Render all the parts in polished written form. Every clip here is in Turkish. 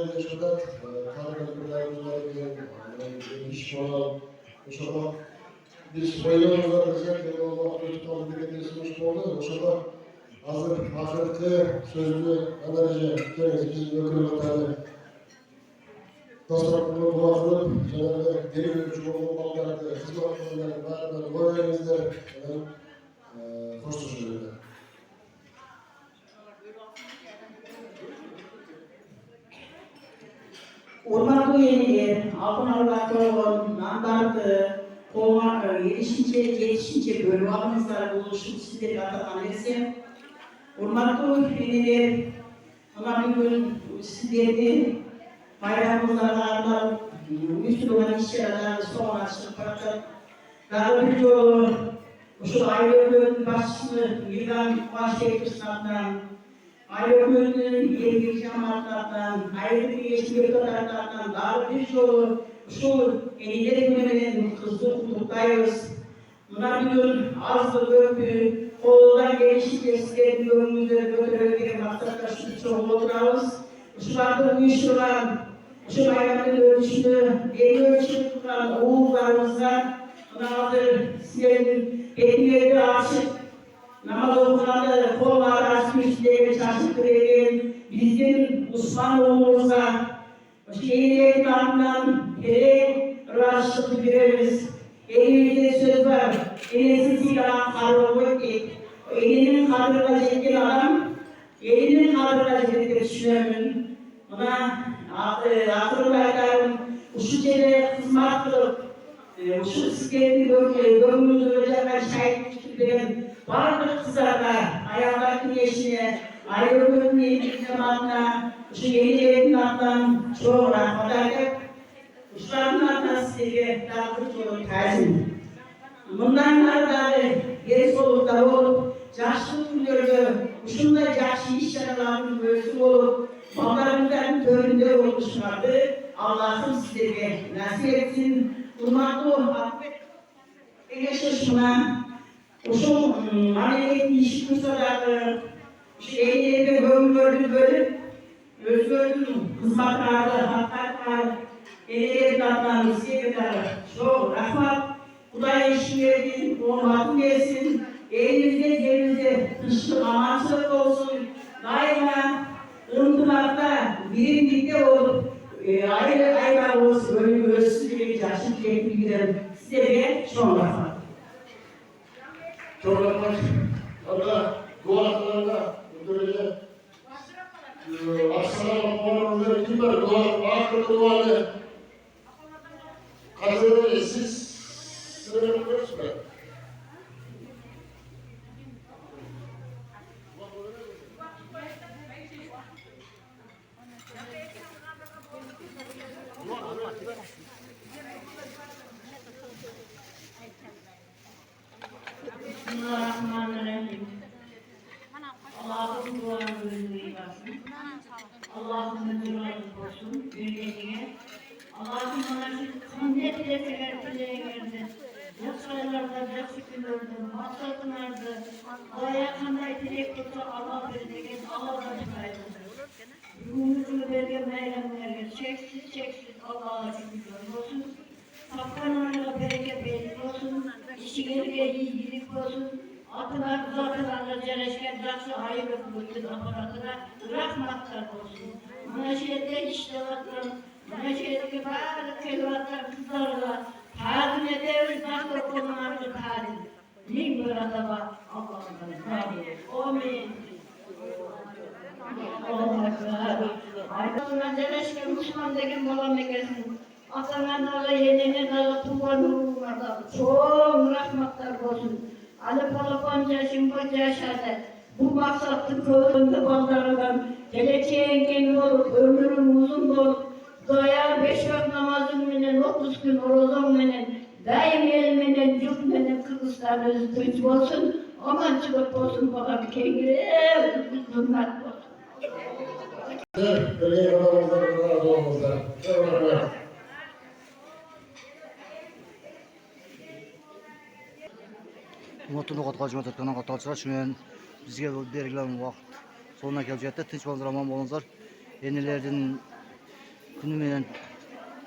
yerinde şurada kadrolarımızda iş olan şurada biz bayramımızda özellikle o vakti birlikte oldu. Şurada hazır ahirette sözlü enerji kendisi yönetimleri tasarrufunu kullanıp şöyle geri dönüşü olmaları, hizmetlerden, bayramlar, boyunuzda hoş tutuluyor. Ormanlı yeniler, altın arılar nandardı, kolma yetişince bölüm alınızlar buluşup sizleri atakan etsem. Ormanlı yeniler, ama bir gün sizleri bayramımızlarla üstün olan işçilerden sonra çıkartıp daha bir yolu, şu ayrılığın başını yılan başlayıp sınavdan, ayrılığının yeni cemaatlerden, ayrılık yeşil odalardan daha bir yolu, şu eliyle günlerin kızı kutuktayız. Buna bir gün azdı böpü, koldan gelişince sizlerin yolumuzu götürebiliriz, maksatla şu çoğu oturağız. Şularda uyuşturan, şu bayramın ölçüsünü, yeni ölçüsünü tutan oğullarımızdan, hazır sizlerin etkileri açık, namaz okunalı, kollar açmış, sizleri çalıştırırken, bizim Osmanoğlu'muza, şehirlerin ardından rahatsızlık veririz. Elimizde söz var, elinin silahı kavrulmak değil. Elinin kavrulacak çeken adam, elinin kavrulacak çeken düşünüyorum. Buna akıllardan şu çevreye hizmet kılıp, şu sizlerin görünümünü ölecekler şahit veren varlık kızlarla, ayağındaki yeşine, ayrılığın yeni zamanına, şu yenilerin altından çok rahmet ederek, kuşların altından sizlere dağıtıcı olun tercihim. Bundan arada geri soluklar olup, yaşlı günlerde, şunda yaşlı işlerinin böylesi olup, onların önünde olmuşlardı. Allah'ım sizlere nasip etsin. Urmatlı affet yaşasına, şu ameliyatın işi kursaları, şu ehliyete böyle, özgürlüğün hizmetleri, hakikatler, ehliyetlerden sevgiler, çok rahmet, Kudaya işin verdin, olmadın gelsin, elinizde, kışlık amaçlık olsun, daima ırklarda, birimlikte olup, ayrı olsun, böyle ölçüsü gibi yaşlı tekniklerim, size çok rahmet. Çok rahmet. Hatta dualarında böylece aslında onların kimler akıllı dualı kazanır siz sınırlıyorsunuz mu? Bismillahirrahmanirrahim. Allah'ın dualarını duymasın. Allah'ın dualarını olsun. Ülkeye. Allah'ın onları kandetleri severtiliğe geldi. Yaksaylarda, yakşıklarında, maksatlarda, Allah'a kanday dilek tutsa Allah verecek, Allah'dan çıkartır. Ruhumuzu vergen meylemlerine çeksiz Allah'a şükürler olsun. Hakkı'nın bereket olsun, işçilerine iyilik olsun, atılar zatılarla celeşken raksı hayırlı kılıçın aparatına rahmatlar olsun. Müneşehirde işlevatlar, müneşehirde bazı kelvatlar kızlarla, tadim ederiz nasıl konularını tadim. Min mürataba Allah'ın tabi. Amin. Allah'ın celeşken Müslüman'daki molan nekesin. Atanlarla yenenlerle kullanılmadan çok rahmetler olsun. Ali Palapanca Şimboca Şadet bu maksatlı kılığında ballarından geleceğin geni olup ömrüm uzun olup doya 5 vakit namazın menen 30 gün orozon menen daim elmenen yurt menen Kırgızlar özü tüç olsun amançılık olsun bana kengire hürmet olsun. Böyle adamımızdan razı olmazlar. Umutunu qatqaç ötətkənə qatqaçlar şümen bizə verilən vaxt sonuna gəlib tinch bolunuzlar, aman bolunuzlar. Yenilərdən Günü menен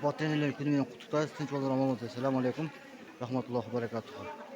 Batenelerin günü menен kutuktayız. Tinch bollar amon bolsun. Assalamu alaykum. Rahmatullohi wa barakatuh.